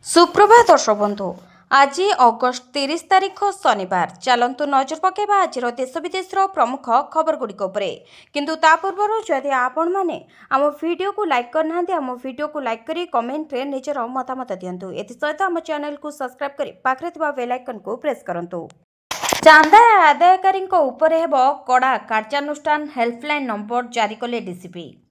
सुप्रभात दर्शक बंधु आज अगस्ट 30 तारिख शनिवार चलतु नजर पकेबा आज देश विदेश प्रमुख खबर गुड़िक किंतु ता पूर्व जदि आपण मैंने आम वीडियो को लाइक करना आम वीडियो को लाइक करी कमेंट रे निजर मतामत दिंतु एसत आम चैनल को सब्सक्राइब करी पाखरे थिबा बेल आइकन को प्रेस करंतु। चांदा आदायकारी उपरे हेब कड़ा कार्यानुष्ठान हेल्पलाइन नंबर जारी कले डीसीपी।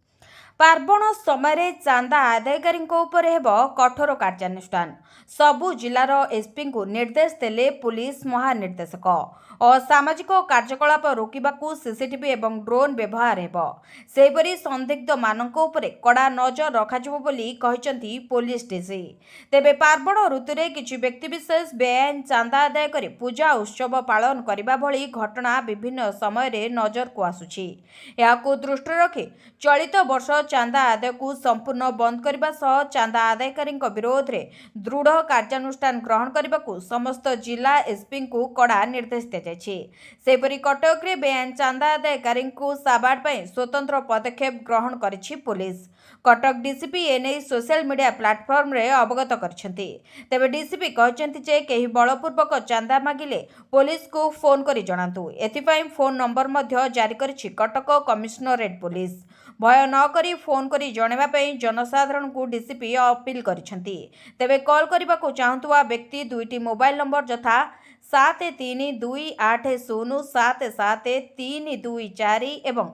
पार्वण समय चांदा आदायकारी उपरे हेब कठोर कार्यानुष्ठान सबु जिलार एसपी को निर्देश देले पुलिस महानिर्देशक। असामाजिक कार्यकलाप रोकने सीसीटीवी एवं ड्रोन व्यवहार हेब सेपरी संदिग्ध मानक उपरे कड़ा नजर रखाजिबो बोली कहिसंती पुलिस डीसी। तेबे पार्वण ऋतुरे किछि व्यक्तिविशेष बेआईन चांदा आदाय करी पूजा उत्सव पालन करने भली घटना विभिन्न समय रे नजर को आसुछि। याकू दृष्टि रखी चलित वर्ष चांदा आदाय को संपूर्ण बंद करने सह चांदा आदायकारी विरोध में दृढ़ कार्यानुष्ठान ग्रहण करने को समस्त जिला एसपी को कड़ा निर्देश दिया। सेपरी कटक रे बेआईन चांदा आदायकारी को साबाड़ पर स्वतंत्र पदक्षेप ग्रहण करिछि पुलिस। कटक डीसीपी एने सोशल मीडिया प्लाटफॉर्म रे अवगत करछंती। तेबे डीसीपी कहछंती जे केही बलपूर्वक चांदा मागिले पुलिस को फोन करी जणातु। एथिपाई फोन नंबर मध्य जारी करिछि कटक कमिश्नरेट पुलिस। भय न करी फोन करी जणेबा पई जनसाधारण को डीसीपी अपील करिछंती। तेबे कॉल करबा को चाहतुवा व्यक्ति दुईटी मोबाइल नंबर जथा 7328077324 एवं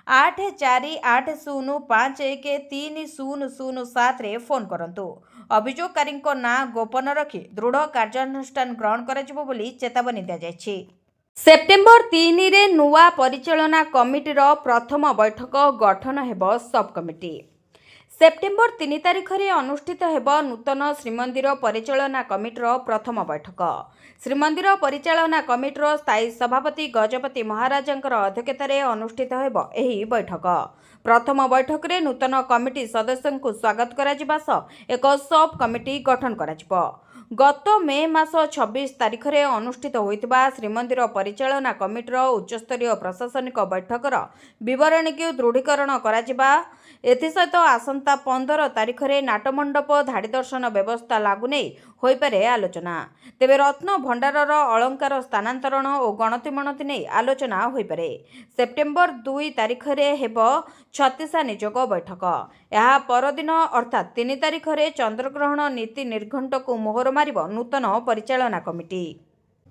8480513007 रे फोन करंतु। अभियोगकारी ना गोपन रखी दृढ़ कार्यानुष्ठान ग्रहण कराजिबो बोली चेतावनी दिया जायछि। सेप्टेम्बर 3 रे नुआ परिचालना कमिटीर प्रथम बैठक गठन हेब सब कमिटी। सेप्टेम्बर 3 तारिख रे अनुष्ठित हेब नूतन श्रीमंदिर परिचालना कमिटीर प्रथम बैठक। श्रीमंदिर परिचालना कमिटीर स्थायी सभापति गजपति महाराजंकर अध्यक्षतार अनुष्ठित हेब एही बैठक। प्रथम बैठक रे नूतन कमिटी सदस्यों को स्वागत कराजिबा सह एक सब कमिटी गठन कराजिबो। गत मे मास 26 तारिख रे अनुष्ठित होइतबा श्रीमंदिर परिचालना कमिटीर उच्चस्तरीय प्रशासनिक बैठकर विवरणी को दृढ़ीकरण कराजिबा एथिसहित आसंता 15 तारिख रे नाटमंडप धाड़ी दर्शन व्यवस्था लागू नै होई पारे आलोचना। तेबे रत्न भंडारर अलंकार स्थानांतरण और गणति मणति नै आलोचना होई पारे। सेप्टेम्बर 2 तारिख रे हेब 36 निजोग बैठक। यह परदिन अर्थात 3 तारिख रे चंद्रग्रहण नीति निर्घंट को मोहर मारिब नूतन परिचालना कमिटी।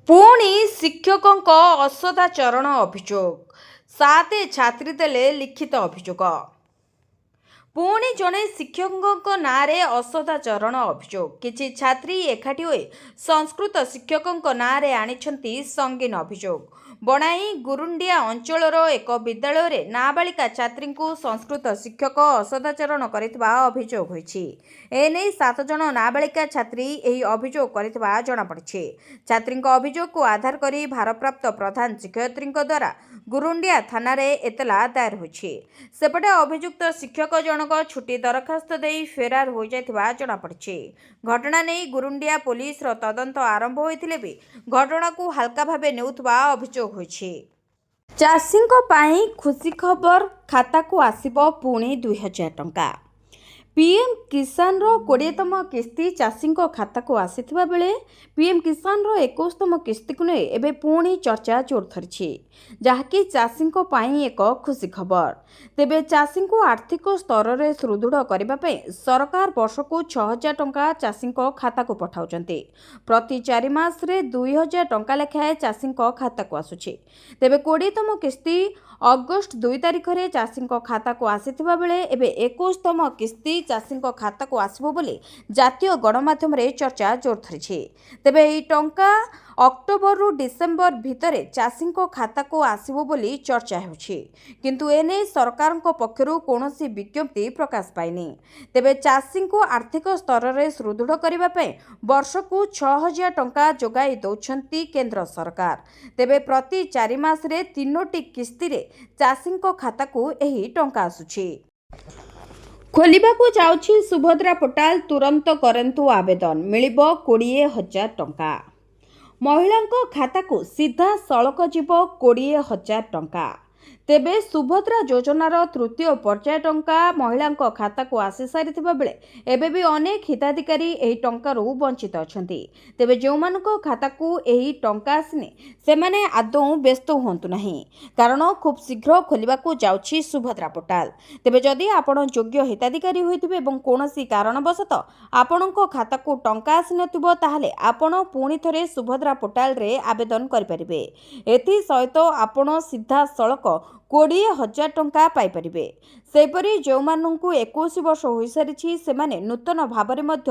पुणी शिक्षकों असदाचरण अभियोग 7 छात्री देले लिखित अभियोग। पुणी जड़े शिक्षकों नारे असदाचरण अभियोग किछि छात्री एकाठी होई संस्कृत शिक्षकों नारे आनिछंती संगीन अभियोग। बनाई गुरुंडिया अंचलर एक विद्यालय रे नाबालिका छात्री को संस्कृत शिक्षक असदाचरण करितबा अभियोग होइछि। एने 7 जन नाबालिका छात्री एही अभियोग करितबा जणा पड़िछि। छात्री अभियोग को आधार करी भारप्राप्त प्रधान शिक्षयित्री द्वारा गुरुंडिया थाना रे एतला दायर होइछि। सेपटे अभियुक्त शिक्षक जनक छुट्टी दरखास्त देई फेरार हो जायतिबा जणा पड़िछि। घटना नै गुरुंडिया पुलिस रो तदंत आरंभ होइथिले भी घटना को हल्का भाबे नेउतबा अभियोग होइछि। चाषींको पाई खुशी खबर खाता को आसीबो पुणी 2000 टंका। पीएम किसान रो 20तम किस्ती चाषी खाता को आसीथिबा बेले पीएम किसान रो 21तम किस्ती को नै एबे पुणी चर्चा जोर धरिछि जहाँकि चाषी पाई एक खुशी खबर। तेबे चाषी को आर्थिक स्तर रे सुदृढ़ करबा पे सरकार वर्ष को 6000 टंका चाषी खाता को पठाउचंती। प्रति 4 मास रे 2000 टंका लेखाए चाषी खाता को आसुछि। तेबे 20तम किस्ती अगस्ट 2 तारिख रे चाषी खाता को आसीथिबा बेले एबे 21तम किस्ती चाषी खाता को आसबो बोली जातीय गणमाध्यम रे चर्चा जोर धरिछि। तेबे एही टंका अक्टोबर रु डिसेम्बर भितरे चाषी खाता को आसबो बोली चर्चा हेउछि किंतु एने सरकार पक्षरु कोनोसी विज्ञप्ति प्रकाश पाइनी। तेबे चाषी को आर्थिक स्तर रे सुदृढ़ करबा पे वर्ष को 6000 टंका जोगाई दउछंती केंद्र सरकार। तेबे प्रति 4 मास रे 3टी किस्ती रे चाषी खाता को एही टंका आसुछि। खोलिबाकू जाउछि सुभद्रा पोर्टाल तुरंत करंतु आवेदन मिलिबो 20,000 टंका। महिलांको खाता को सीधा सड़क जीव 20,000 टंका। ତେବେ ସୁଭଦ୍ରା ଯୋଜନାର ତୃତୀୟ ପର୍ଯ୍ୟାୟ ଟଙ୍କା ମହିଳାଙ୍କ ଖାତାକୁ ଆସି ସାରିଥିବା ବେଳେ ଏବେ ବି ଅନେକ ହିତାଧିକାରୀ ଏହି ଟଙ୍କାରୁ ବଞ୍ଚିତ ଅଛନ୍ତି। ତେବେ ଯେଉଁମାନଙ୍କ ଖାତାକୁ ଏହି ଟଙ୍କା ଆସିନି ସେମାନେ ଆଦୌ ବ୍ୟସ୍ତ ହୁଅନ୍ତୁ ନାହିଁ, କାରଣ ଖୁବ୍ ଶୀଘ୍ର ଖୋଲିବାକୁ ଯାଉଛି ସୁଭଦ୍ରା ପୋର୍ଟାଲ। ତେବେ ଯଦି ଆପଣ ଯୋଗ୍ୟ ହିତାଧିକାରୀ ହୋଇଥିବେ ଏବଂ କୌଣସି କାରଣବଶତଃ ଆପଣଙ୍କ ଖାତାକୁ ଟଙ୍କା ଆସିନଥିବ, ତାହେଲେ ଆପଣ ପୁଣି ଥରେ ସୁଭଦ୍ରା ପୋର୍ଟାଲରେ ଆବେଦନ କରିପାରିବେ। ଏଥିସହିତ ଆପଣ ସିଧାସଳଖ 20,000 ଟଙ୍କା ପାଇପାରିବେ। ସେହିପରି ଯେଉଁମାନଙ୍କୁ 21 ବର୍ଷ ହୋଇସାରିଛି ସେମାନେ ନୂତନ ଭାବରେ ମଧ୍ୟ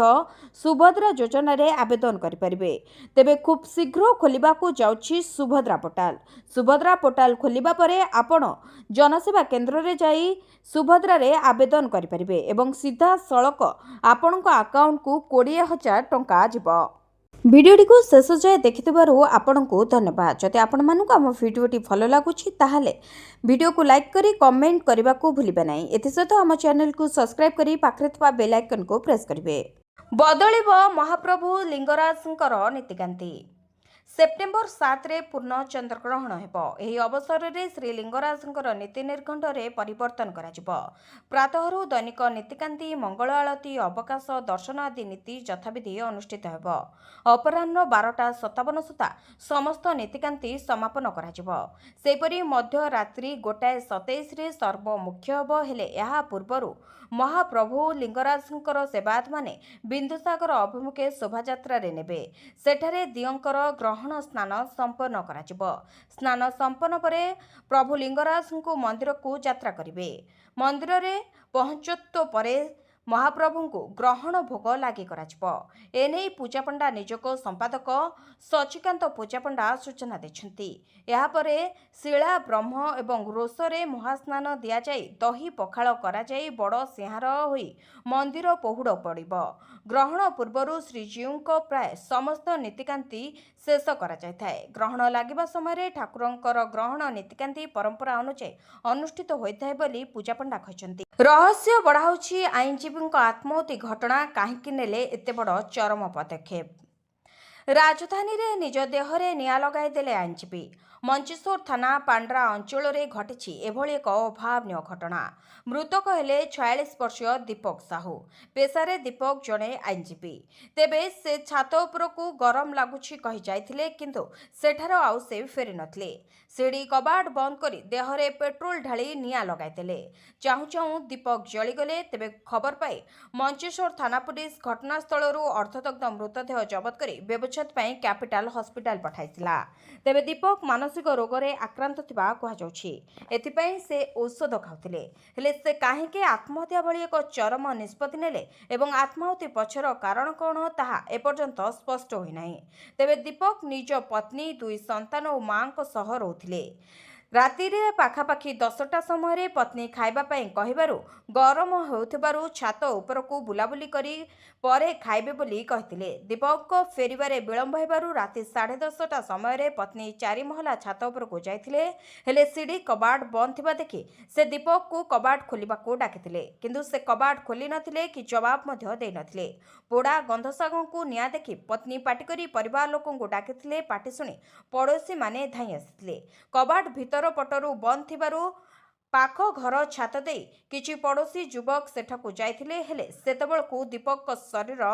ସୁଭଦ୍ରା ଯୋଜନାରେ ଆବେଦନ କରିପାରିବେ। ତେବେ ଖୁବ୍ ଶୀଘ୍ର ଖୋଲିବାକୁ ଯାଉଛି ସୁଭଦ୍ରା ପୋର୍ଟାଲ। ସୁଭଦ୍ରା ପୋର୍ଟାଲ ଖୋଲିବା ପରେ ଆପଣ ଜନସେବା କେନ୍ଦ୍ରରେ ଯାଇ ସୁଭଦ୍ରାରେ ଆବେଦନ କରିପାରିବେ ଏବଂ ସିଧାସଳଖ ଆପଣଙ୍କ ଆକାଉଣ୍ଟକୁ 20,000 ଟଙ୍କା ଯିବ। ଭିଡ଼ିଓଟିକୁ ଶେଷ ଯାଏ ଦେଖିଥିବାରୁ ଆପଣଙ୍କୁ ଧନ୍ୟବାଦ। ଯଦି ଆପଣମାନଙ୍କୁ ଆମ ଭିଡ଼ିଓଟି ଭଲ ଲାଗୁଛି ତାହେଲେ ଭିଡ଼ିଓକୁ ଲାଇକ୍ କରି କମେଣ୍ଟ କରିବାକୁ ଭୁଲିବେ ନାହିଁ। ଏଥିସହିତ ଆମ ଚ୍ୟାନେଲକୁ ସବସ୍କ୍ରାଇବ୍ କରି ପାଖରେ ଥିବା ବେଲ୍ ଆଇକନକୁ ପ୍ରେସ୍ କରିବେ। ବଦଳିବ ମହାପ୍ରଭୁ ଲିଙ୍ଗରାଜଙ୍କର ନୀତିକାନ୍ତି। ସେପ୍ଟେମ୍ବର 7ରେ ପୂର୍ଣ୍ଣ ଚନ୍ଦ୍ରଗ୍ରହଣ ହେବ। ଏହି ଅବସରରେ ଶ୍ରୀଲିଙ୍ଗରାଜଙ୍କର ନୀତି ନିର୍ଘଣ୍ଟରେ ପରିବର୍ତ୍ତନ କରାଯିବ। ପ୍ରାତଃରୁ ଦୈନିକ ନୀତିକାନ୍ତି, ମଙ୍ଗଳ ଆଳତି, ଅବକାଶ, ଦର୍ଶନ ଆଦି ନୀତି ଯଥାବିଧି ଅନୁଷ୍ଠିତ ହେବ। ଅପରାହ୍ନ 12:57 ସୁଦ୍ଧା ସମସ୍ତ ନୀତିକାନ୍ତି ସମାପନ କରାଯିବ। ସେହିପରି ମଧ୍ୟରାତ୍ରି 1:27ରେ ସର୍ବମୁଖ୍ୟ ହେବ। ହେଲେ ଏହା ପୂର୍ବରୁ ମହାପ୍ରଭୁ ଲିଙ୍ଗରାଜଙ୍କର ସେବାୟତମାନେ ବିନ୍ଦୁସାଗର ଅଭିମୁଖେ ଶୋଭାଯାତ୍ରାରେ ନେବେ। ସେଠାରେ ଦିଅଁଙ୍କର ଗ୍ରହଣ ସ୍ନାନ ସମ୍ପନ୍ନ କରାଯିବ। ସ୍ନାନ ସମ୍ପନ୍ନ ପରେ ପ୍ରଭୁ ଲିଙ୍ଗରାଜଙ୍କୁ ମନ୍ଦିରକୁ ଯାତ୍ରା କରିବେ। ମନ୍ଦିରରେ ପହଞ୍ଚତ୍ୱ ପରେ ମହାପ୍ରଭୁଙ୍କୁ ଗ୍ରହଣ ଭୋଗ ଲାଗି କରାଯିବ। ଏନେଇ ପୂଜାପଣ୍ଡା ନିଯୋଗ ସମ୍ପାଦକ ସଚ୍ଚିକାନ୍ତ ପୂଜାପଣ୍ଡା ସୂଚନା ଦେଇଛନ୍ତି। ଏହାପରେ ଶିଳା ବ୍ରହ୍ମ ଏବଂ ରୋଷରେ ମହାସ୍ନାନ ଦିଆଯାଇ ଦହି ପଖାଳ କରାଯାଇ ବଡ଼ ସିଂହାର ହୋଇ ମନ୍ଦିର ପହୁଡ଼ ପଡ଼ିବ। ଗ୍ରହଣ ପୂର୍ବରୁ ଶ୍ରୀଜୀଉଙ୍କ ପ୍ରାୟ ସମସ୍ତ ନୀତିକାନ୍ତି ଶେଷ କରାଯାଇଥାଏ। ଗ୍ରହଣ ଲାଗିବା ସମୟରେ ଠାକୁରଙ୍କର ଗ୍ରହଣ ନୀତିକାନ୍ତି ପରମ୍ପରା ଅନୁଯାୟୀ ଅନୁଷ୍ଠିତ ହୋଇଥାଏ ବୋଲି ପୂଜାପଣ୍ଡା କହିଛନ୍ତି। ରହସ୍ୟ ବଢ଼ାଉଛି ଆଇନଜୀବୀଙ୍କ ଆତ୍ମାହୁତି ଘଟଣା କାହିଁକି ନେଲେ ଏତେ ବଡ଼ ଚରମ ପଦକ୍ଷେପ? ରାଜଧାନୀରେ ନିଜ ଦେହରେ ନିଆଁ ଲଗାଇ ଦେଲେ ଆଇନଜୀବୀ। ମଞ୍ଚେଶ୍ୱର ଥାନା ପାଣ୍ଡ୍ରା ଅଞ୍ଚଳରେ ଘଟିଛି ଏଭଳି ଏକ ଅଭାବନୀୟ ଘଟଣା। ମୃତକ ହେଲେ 46 ବର୍ଷୀୟ ଦୀପକ ସାହୁ। ପେଶାରେ ଦୀପକ ଜଣେ ଆଇନଜୀବୀ। ତେବେ ସେ ଛାତ ଉପରକୁ ଗରମ ଲାଗୁଛି କହି ଯାଇଥିଲେ, କିନ୍ତୁ ସେଠାରୁ ଆଉ ସେ ଫେରି ନଥିଲେ। ସିଡ଼ି କବାଟ ବନ୍ଦ କରି ଦେହରେ ପେଟ୍ରୋଲ ଢାଳି ନିଆଁ ଲଗାଇଦେଲେ। ଚାହୁଁ ଚାହୁଁ ଦୀପକ ଜଳିଗଲେ। ତେବେ ଖବର ପାଇ ମଞ୍ଚେଶ୍ୱର ଥାନା ପୁଲିସ ଘଟଣାସ୍ଥଳରୁ ଅର୍ଦ୍ଧଦଗ୍ଧ ମୃତଦେହ ଜବତ କରି ବ୍ୟବଚ୍ଛେଦ ପାଇଁ କ୍ୟାପିଟାଲ ହସ୍ପିଟାଲ ପଠାଇଥିଲା। ତେବେ ଦୀପକ ମାନସିକ ରୋଗରେ ଆକ୍ରାନ୍ତ ଥିବା କୁହାଯାଉଛି। ଏଥିପାଇଁ ସେ ଔଷଧ ଖାଉଥିଲେ। ହେଲେ ସେ କାହିଁକି ଆତ୍ମହତ୍ୟା ଭଳି ଏକ ଚରମ ନିଷ୍ପତ୍ତି ନେଲେ ଏବଂ ଆତ୍ମାହୁତି ପଛର କାରଣ କ'ଣ ତାହା ଏପର୍ଯ୍ୟନ୍ତ ସ୍ପଷ୍ଟ ହୋଇନାହିଁ। ତେବେ ଦୀପକ ନିଜ ପତ୍ନୀ, 2 ସନ୍ତାନ ଓ ମାଙ୍କ ସହ ରହୁଥିଲେ। ରାତିରେ ପାଖାପାଖି 10ଟା ସମୟରେ ପତ୍ନୀ ଖାଇବା ପାଇଁ କହିବାରୁ ଗରମ ହେଉଥିବାରୁ ଛାତ ଉପରକୁ ବୁଲାବୁଲି କରି ପରେ ଖାଇବେ ବୋଲି କହିଥିଲେ। ଦୀପକ ଫେରିବାରେ ବିଳମ୍ବ ହେବାରୁ ରାତି 10:30ଟା ସମୟରେ ପତ୍ନୀ 4 ମହଲା ଛାତ ଉପରକୁ ଯାଇଥିଲେ। ହେଲେ ସିଡ଼ି କବାଟ ବନ୍ଦ ଥିବା ଦେଖି ସେ ଦୀପକକୁ କବାଟ ଖୋଲିବାକୁ ଡାକିଥିଲେ, କିନ୍ତୁ ସେ କବାଟ ଖୋଲି ନଥିଲେ କି ଜବାବ ମଧ୍ୟ ଦେଇନଥିଲେ। ପୋଡ଼ା ଗନ୍ଧସାଗଙ୍କୁ ନିଆଁ ଦେଖି ପତ୍ନୀ ପାଟି କରି ପରିବାର ଲୋକଙ୍କୁ ଡାକିଥିଲେ। ପାଟି ଶୁଣି ପଡ଼ୋଶୀମାନେ ଧାଇଁ ଆସିଥିଲେ। କବାଟ ଭିତର ପଟରୁ ବନ୍ଦ ଥିବାରୁ ପାଖ ଘର ଛାତ ଦେଇ କିଛି ପଡ଼ୋଶୀ ଯୁବକ ସେଠାକୁ ଯାଇଥିଲେ। ହେଲେ ସେତେବେଳକୁ ଦୀପକଙ୍କ ଶରୀର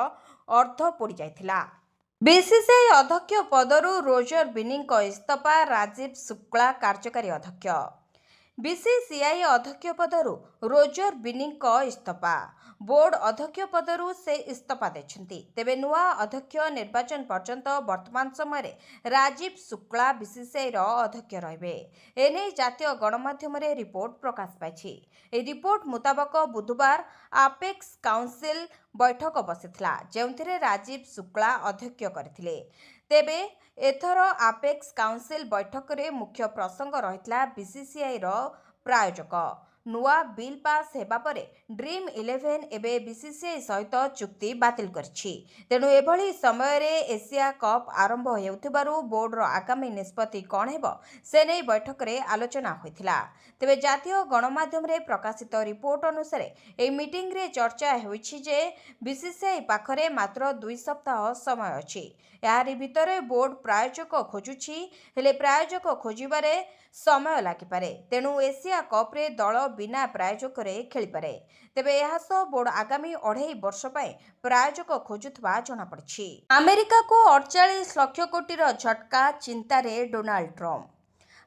ଅର୍ଦ୍ଧ ପୋଡ଼ି ଯାଇଥିଲା। ବିସିସିଆଇ ଅଧ୍ୟକ୍ଷ ପଦରୁ ରୋଜର ବିନିଙ୍କ ଇସ୍ତଫା, ରାଜୀବ ଶୁକ୍ଲା କାର୍ଯ୍ୟକାରୀ ଅଧ୍ୟକ୍ଷ। ବିସିସିଆଇ ଅଧ୍ୟକ୍ଷ ପଦରୁ ରୋଜର ବିନିଙ୍କ ଇସ୍ତଫା। ବୋର୍ଡ ଅଧ୍ୟକ୍ଷ ପଦରୁ ସେ ଇସ୍ତଫା ଦେଇଛନ୍ତି। ତେବେ ନୂଆ ଅଧ୍ୟକ୍ଷ ନିର୍ବାଚନ ପର୍ଯ୍ୟନ୍ତ ବର୍ତ୍ତମାନ ସମୟରେ ରାଜୀବ ଶୁକ୍ଲା ବିସିସିଆଇର ଅଧ୍ୟକ୍ଷ ରହିବେ। ଏନେଇ ଜାତୀୟ ଗଣମାଧ୍ୟମରେ ରିପୋର୍ଟ ପ୍ରକାଶ ପାଇଛି। ଏହି ରିପୋର୍ଟ ମୁତାବକ ବୁଧବାର ଆପେକ୍ସ କାଉନସିଲ ବୈଠକ ବସିଥିଲା, ଯେଉଁଥିରେ ରାଜୀବ ଶୁକ୍ଲା ଅଧ୍ୟକ୍ଷ କରିଥିଲେ। ତେବେ ଏଥର ଆପେକ୍ସ କାଉନସିଲ ବୈଠକରେ ମୁଖ୍ୟ ପ୍ରସଙ୍ଗ ରହିଥିଲା ବିସିସିଆଇର ପ୍ରାୟୋଜକ ନୂଆ ବିଲ୍ ପାସ୍ ହେବା ପରେ ଡ୍ରିମ୍ 11 ଏବେ ବିସିସିଆଇ ସହିତ ଚୁକ୍ତି ବାତିଲ କରିଛି। ତେଣୁ ଏଭଳି ସମୟରେ ଏସିଆ କପ୍ ଆରମ୍ଭ ହେଉଥିବାରୁ ବୋର୍ଡର ଆଗାମୀ ନିଷ୍ପତ୍ତି କ'ଣ ହେବ ସେ ନେଇ ବୈଠକରେ ଆଲୋଚନା ହୋଇଥିଲା। ତେବେ ଜାତୀୟ ଗଣମାଧ୍ୟମରେ ପ୍ରକାଶିତ ରିପୋର୍ଟ ଅନୁସାରେ ଏହି ମିଟିଂରେ ଚର୍ଚ୍ଚା ହୋଇଛି ଯେ ବିସିସିଆଇ ପାଖରେ ମାତ୍ର 2 ସପ୍ତାହ ସମୟ ଅଛି। ଏହାରି ଭିତରେ ବୋର୍ଡ ପ୍ରାୟୋଜକ ଖୋଜୁଛି, ହେଲେ ପ୍ରାୟୋଜକ ଖୋଜିବାରେ ସମୟ ଲାଗିପାରେ। ତେଣୁ ଏସିଆ କପ୍ରେ ଦଳ ବିନା ପ୍ରାୟୋଜକରେ ଖେଳିପାରେ। ତେବେ ଏହା ସହ ବୋର୍ଡ ଆଗାମୀ 2.5 ବର୍ଷ ପାଇଁ ପ୍ରାୟୋଜକ ଖୋଜୁଥିବା ଜଣାପଡ଼ିଛି। ଆମେରିକାକୁ 48 ଲକ୍ଷ କୋଟିର ଝଟକା, ଚିନ୍ତାରେ ଡୋନାଲ୍ଡ ଟ୍ରମ୍ପ।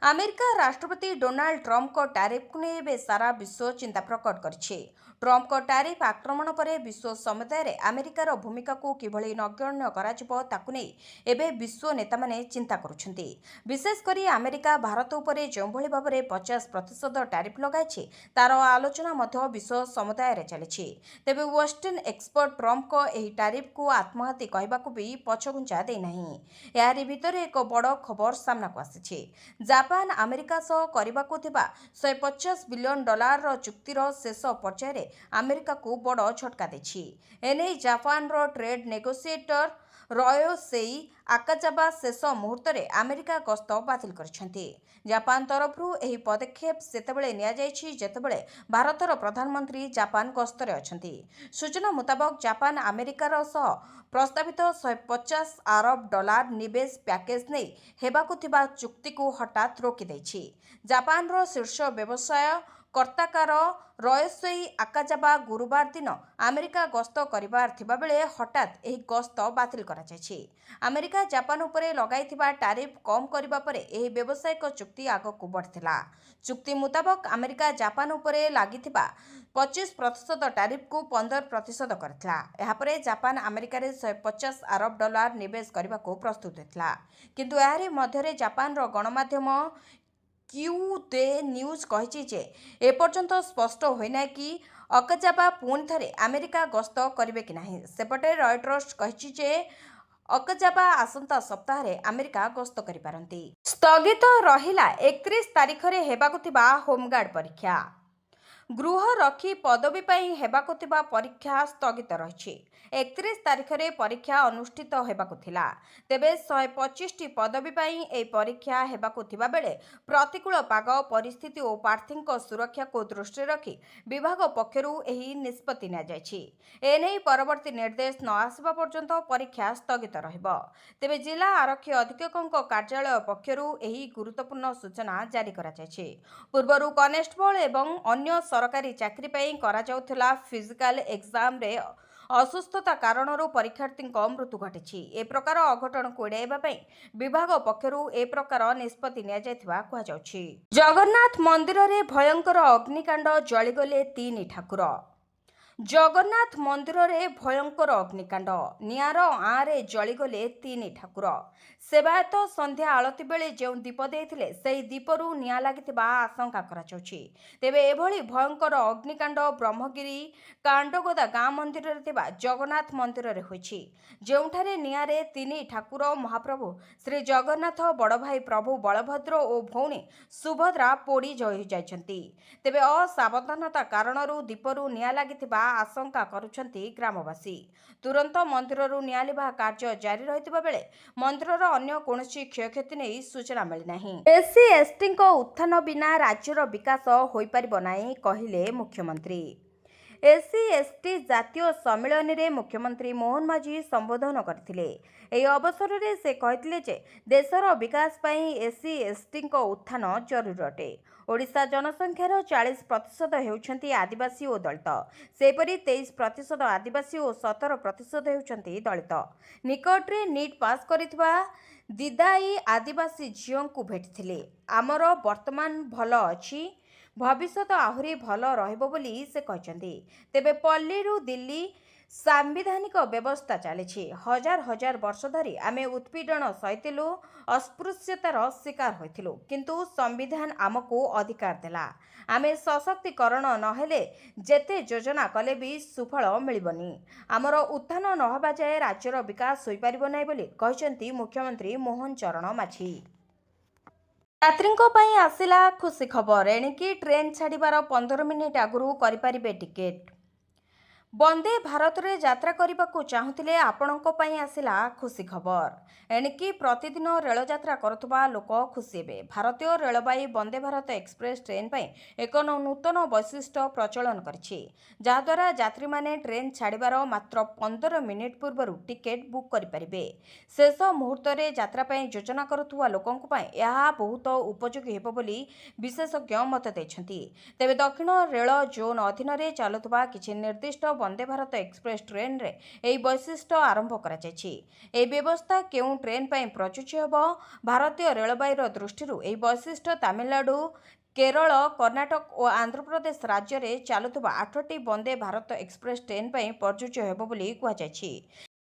ଆମେରିକା ରାଷ୍ଟ୍ରପତି ଡୋନାଲ୍ଡ ଟ୍ରମ୍ପଙ୍କ ଟାରିଫକୁ ନେଇ ଏବେ ସାରା ବିଶ୍ୱ ଚିନ୍ତା ପ୍ରକଟ କରିଛି। ଟ୍ରମ୍ପଙ୍କ ଟାରିଫ ଆକ୍ରମଣ ପରେ ବିଶ୍ୱ ସମୁଦାୟରେ ଆମେରିକାର ଭୂମିକାକୁ କିଭଳି ନଗଣ୍ୟ କରାଯିବ ତାକୁ ନେଇ ଏବେ ବିଶ୍ୱ ନେତାମାନେ ଚିନ୍ତା କରୁଛନ୍ତି। ବିଶେଷ କରି ଆମେରିକା ଭାରତ ଉପରେ ଯେଉଁଭଳି ଭାବରେ 50% ଟାରିଫ ଲଗାଇଛି ତାର ଆଲୋଚନା ମଧ୍ୟ ବିଶ୍ୱ ସମୁଦାୟରେ ଚାଲିଛି। ତେବେ ୱେଷ୍ଟର୍ଣ୍ଣ ଏକ୍ସପର୍ଟ ଟ୍ରମ୍ପଙ୍କ ଏହି ଟାରିଫକୁ ଆତ୍ମଘାତୀ କହିବାକୁ ବି ପଛଘୁଞ୍ଚା ଦେଇନାହିଁ। ଏହାରି ଭିତରେ ଏକ ବଡ଼ ଖବର ସାମ୍ନାକୁ ଆସିଛି। ଜାପାନ ଆମେରିକା ସହ କରିବାକୁ ଥିବା $150 ବିଲିୟନ ଚୁକ୍ତିର ଶେଷ ପର୍ଯ୍ୟାୟରେ ଆମେରିକାକୁ ବଡ଼ ଝଟକା ଦେଇଛି। ଏନେଇ ଜାପାନର ଟ୍ରେଡ୍ ନେଗୋସିଏଟର ରୟୋସେଇ ଆକାଜାବା ଶେଷ ମୁହୂର୍ତ୍ତରେ ଆମେରିକା ଗସ୍ତ ବାତିଲ କରିଛନ୍ତି। ଜାପାନ ତରଫରୁ ଏହି ପଦକ୍ଷେପ ସେତେବେଳେ ନିଆଯାଇଛି ଯେତେବେଳେ ଭାରତର ପ୍ରଧାନମନ୍ତ୍ରୀ ଜାପାନ ଗସ୍ତରେ ଅଛନ୍ତି। ସୂଚନା ମୁତାବକ ଜାପାନ ଆମେରିକାର ସହ ପ୍ରସ୍ତାବିତ $150 ଆରବ ନିବେଶ ପ୍ୟାକେଜ ନେଇ ହେବାକୁ ଥିବା ଚୁକ୍ତିକୁ ହଠାତ୍ ରୋକିଦେଇଛି। ଜାପାନର ଶୀର୍ଷ ବ୍ୟବସାୟ କର୍ତ୍ତାକାର ରୟୋସେଇ ଆକାଜାବା ଗୁରୁବାର ଦିନ ଆମେରିକା ଗସ୍ତ କରିବାର ଥିବାବେଳେ ହଠାତ୍ ଏହି ଗସ୍ତ ବାତିଲ କରାଯାଇଛି। ଆମେରିକା ଜାପାନ ଉପରେ ଲଗାଇଥିବା ଟାରିଫ କମ୍ କରିବା ପରେ ଏହି ବ୍ୟବସାୟିକ ଚୁକ୍ତି ଆଗକୁ ବଢ଼ିଥିଲା। ଚୁକ୍ତି ମୁତାବକ ଆମେରିକା ଜାପାନ ଉପରେ ଲାଗିଥିବା 25% ଟାରିଫକୁ 15% କରିଥିଲା। ଏହାପରେ ଜାପାନ ଆମେରିକାରେ $150 ଆରବ ନିବେଶ କରିବାକୁ ପ୍ରସ୍ତୁତ ହୋଇଥିଲା। କିନ୍ତୁ ଏହାରି ମଧ୍ୟରେ ଜାପାନର ଗଣମାଧ୍ୟମ କ୍ୟୁଦେ ନ୍ୟୁଜ୍ କହିଛି ଯେ ଏପର୍ଯ୍ୟନ୍ତ ସ୍ପଷ୍ଟ ହୋଇନାହିଁ କି ଅକାଜାବା ପୁଣି ଥରେ ଆମେରିକା ଗସ୍ତ କରିବେ କି ନାହିଁ। ସେପଟେ ରୟଟର୍ସ କହିଛି ଯେ ଅକାଜାବା ଆସନ୍ତା ସପ୍ତାହରେ ଆମେରିକା ଗସ୍ତ କରିପାରନ୍ତି। ସ୍ଥଗିତ ରହିଲା 31 ତାରିଖରେ ହେବାକୁ ଥିବା ହୋମଗାର୍ଡ ପରୀକ୍ଷା। ଗୃହରକ୍ଷୀ ପଦବୀ ପାଇଁ ହେବାକୁ ଥିବା ପରୀକ୍ଷା ସ୍ଥଗିତ ରହିଛି। 31 ତାରିଖରେ ପରୀକ୍ଷା ଅନୁଷ୍ଠିତ ହେବାକୁ ଥିଲା। ତେବେ 125ଟି ପଦବୀ ପାଇଁ ଏହି ପରୀକ୍ଷା ହେବାକୁ ଥିବାବେଳେ ପ୍ରତିକୂଳ ପାଗ ପରିସ୍ଥିତି ଓ ପ୍ରାର୍ଥୀଙ୍କ ସୁରକ୍ଷାକୁ ଦୃଷ୍ଟିରେ ରଖି ବିଭାଗ ପକ୍ଷରୁ ଏହି ନିଷ୍ପତ୍ତି ନିଆଯାଇଛି। ଏନେଇ ପରବର୍ତ୍ତୀ ନିର୍ଦ୍ଦେଶ ନ ଆସିବା ପର୍ଯ୍ୟନ୍ତ ପରୀକ୍ଷା ସ୍ଥଗିତ ରହିବ। ତେବେ ଜିଲ୍ଲା ଆରକ୍ଷୀ ଅଧୀକ୍ଷକଙ୍କ କାର୍ଯ୍ୟାଳୟ ପକ୍ଷରୁ ଏହି ଗୁରୁତ୍ୱପୂର୍ଣ୍ଣ ସୂଚନା ଜାରି କରାଯାଇଛି। ପୂର୍ବରୁ କନେଷ୍ଟବଳ ଏବଂ ଅନ୍ୟ ସରକାରୀ ଚାକିରି ପାଇଁ କରାଯାଉଥିଲା ଫିଜିକାଲ ଏକ୍ସାମରେ ଅସୁସ୍ଥତା କାରଣରୁ ପରୀକ୍ଷାର୍ଥୀଙ୍କ ମୃତ୍ୟୁ ଘଟିଛି। ଏ ପ୍ରକାର ଅଘଟଣକୁ ଏଡ଼ାଇବା ପାଇଁ ବିଭାଗ ପକ୍ଷରୁ ଏ ପ୍ରକାର ନିଷ୍ପତ୍ତି ନିଆଯାଇଥିବା କୁହାଯାଉଛି। ଜଗନ୍ନାଥ ମନ୍ଦିରରେ ଭୟଙ୍କର ଅଗ୍ନିକାଣ୍ଡ, ଜଳିଗଲେ 3 ଠାକୁର। ଜଗନ୍ନାଥ ମନ୍ଦିରରେ ଭୟଙ୍କର ଅଗ୍ନିକାଣ୍ଡ, ନିଆଁର ଆଁରେ ଜଳିଗଲେ 3 ଠାକୁର। ସେବାୟତ ସନ୍ଧ୍ୟା ଆଳତି ବେଳେ ଯେଉଁ ଦୀପ ଦେଇଥିଲେ ସେହି ଦୀପରୁ ନିଆଁ ଲାଗିଥିବା ଆଶଙ୍କା କରାଯାଉଛି। ତେବେ ଏଭଳି ଭୟଙ୍କର ଅଗ୍ନିକାଣ୍ଡ ବ୍ରହ୍ମଗିରି କାଣ୍ଡଗୋଦା ଗାଁ ମନ୍ଦିରରେ ଥିବା ଜଗନ୍ନାଥ ମନ୍ଦିରରେ ହୋଇଛି। ଯେଉଁଠାରେ ନିଆଁରେ 3 ଠାକୁର ମହାପ୍ରଭୁ ଶ୍ରୀ ଜଗନ୍ନାଥ, ବଡ଼ଭାଇ ପ୍ରଭୁ ବଳଭଦ୍ର ଓ ଭଉଣୀ ସୁଭଦ୍ରା ପୋଡ଼ି ଯାଇଛନ୍ତି। ତେବେ ଅସାବଧାନତା କାରଣରୁ ଦୀପରୁ ନିଆଁ ଲାଗିଥିବା ଆଶଙ୍କା କରୁଛନ୍ତି ଗ୍ରାମବାସୀ। ତୁରନ୍ତ ମନ୍ଦିରରୁ ନିଆଁ ଲିଭା କାର୍ଯ୍ୟ ଜାରି ରହିଥିବା ବେଳେ ମନ୍ଦିରର ଅନ୍ୟ କୌଣସି କ୍ଷୟକ୍ଷତି ନେଇ ସୂଚନା ମିଳିନାହିଁ। ଏସ୍ସି ଏସ୍ଟିଙ୍କ ଉତ୍ଥାନ ବିନା ରାଜ୍ୟର ବିକାଶ ହୋଇପାରିବ ନାହିଁ କହିଲେ ମୁଖ୍ୟମନ୍ତ୍ରୀ। ଏସ୍ସି ଏସ୍ଟି ଜାତୀୟ ସମ୍ମିଳନୀରେ ମୁଖ୍ୟମନ୍ତ୍ରୀ ମୋହନ ମାଝୀ ସମ୍ବୋଧନ କରିଥିଲେ। ଏହି ଅବସରରେ ସେ କହିଥିଲେ ଯେ ଦେଶର ବିକାଶ ପାଇଁ ଏସ୍ସି ଏସ୍ଟିଙ୍କ ଉତ୍ଥାନ ଜରୁରୀ ଅଟେ। ଓଡ଼ିଶା ଜନସଂଖ୍ୟାର 40% ହେଉଛନ୍ତି ଆଦିବାସୀ ଓ ଦଳିତ। ସେହିପରି 23% ଆଦିବାସୀ ଓ 17% ହେଉଛନ୍ତି ଦଳିତ। ନିକଟରେ ନିଟ୍ ପାସ୍ କରିଥିବା ଦିଦାଇ ଆଦିବାସୀ ଝିଅଙ୍କୁ ଭେଟିଥିଲେ। ଆମର ବର୍ତ୍ତମାନ ଭଲ ଅଛି, ଭବିଷ୍ୟତ ଆହୁରି ଭଲ ରହିବ ବୋଲି ସେ କହିଛନ୍ତି। ତେବେ ପଲ୍ଲୀରୁ ଦିଲ୍ଲୀ ସାମ୍ବିଧାନିକ ବ୍ୟବସ୍ଥା ଚାଲିଛି। ହଜାର ହଜାର ବର୍ଷ ଧରି ଆମେ ଉତ୍ପୀଡ଼ନ ସହିଥିଲୁ, ଅସ୍ପୃଶ୍ୟତାର ଶିକାର ହୋଇଥିଲୁ, କିନ୍ତୁ ସମ୍ବିଧାନ ଆମକୁ ଅଧିକାର ଦେଲା। ଆମେ ସଶକ୍ତିକରଣ ନହେଲେ ଯେତେ ଯୋଜନା କଲେ ବି ସୁଫଳ ମିଳିବନି। ଆମର ଉତ୍ଥାନ ନହେବା ଯାଏ ରାଜ୍ୟର ବିକାଶ ହୋଇପାରିବ ନାହିଁ ବୋଲି କହିଛନ୍ତି ମୁଖ୍ୟମନ୍ତ୍ରୀ ମୋହନ ଚରଣ ମାଝୀ। ଯାତ୍ରୀଙ୍କ ପାଇଁ ଆସିଲା ଖୁସି ଖବର। ଏଣିକି ଟ୍ରେନ୍ ଛାଡ଼ିବାର 15 ମିନିଟ୍ ଆଗରୁ କରିପାରିବେ ଟିକେଟ୍। ବନ୍ଦେ ଭାରତରେ ଯାତ୍ରା କରିବାକୁ ଚାହୁଁଥିଲେ ଆପଣଙ୍କ ପାଇଁ ଆସିଲା ଖୁସି ଖବର। ଏଣିକି ପ୍ରତିଦିନ ରେଳଯାତ୍ରା କରୁଥିବା ଲୋକ ଖୁସି ହେବେ। ଭାରତୀୟ ରେଳବାଇ ବନ୍ଦେ ଭାରତ ଏକ୍ସପ୍ରେସ୍ ଟ୍ରେନ୍ ପାଇଁ ଏକ ନୂତନ ବୈଶିଷ୍ଟ୍ୟ ପ୍ରଚଳନ କରିଛି, ଯାହାଦ୍ୱାରା ଯାତ୍ରୀମାନେ ଟ୍ରେନ୍ ଛାଡ଼ିବାର ମାତ୍ର 15 ମିନିଟ୍ ପୂର୍ବରୁ ଟିକେଟ୍ ବୁକ୍ କରିପାରିବେ। ଶେଷ ମୁହୂର୍ତ୍ତରେ ଯାତ୍ରା ପାଇଁ ଯୋଜନା କରୁଥିବା ଲୋକଙ୍କ ପାଇଁ ଏହା ବହୁତ ଉପଯୋଗୀ ହେବ ବୋଲି ବିଶେଷଜ୍ଞ ମତ ଦେଇଛନ୍ତି। ତେବେ ଦକ୍ଷିଣ ରେଳ ଜୋନ୍ ଅଧୀନରେ ଚାଲୁଥିବା କିଛି ନିର୍ଦ୍ଦିଷ୍ଟ ବନ୍ଦେ ଭାରତ ଏକ୍ସପ୍ରେସ୍ ଟ୍ରେନ୍ରେ ଏହି ବୈଶିଷ୍ଟ୍ୟ ଆରମ୍ଭ କରାଯାଇଛି। ଏହି ବ୍ୟବସ୍ଥା କେଉଁ ଟ୍ରେନ୍ ପାଇଁ ପ୍ରଯୁଜ୍ୟ ହେବ? ଭାରତୀୟ ରେଳବାଇର ଦୃଷ୍ଟିରୁ ଏହି ବୈଶିଷ୍ଟ୍ୟ ତାମିଲନାଡୁ, କେରଳ, କର୍ଣ୍ଣାଟକ ଓ ଆନ୍ଧ୍ରପ୍ରଦେଶ ରାଜ୍ୟରେ ଚାଲୁଥିବା 8ଟି ବନ୍ଦେ ଭାରତ ଏକ୍ସପ୍ରେସ୍ ଟ୍ରେନ୍ ପାଇଁ ପ୍ରଯୁଜ୍ୟ ହେବ ବୋଲି କୁହାଯାଇଛି।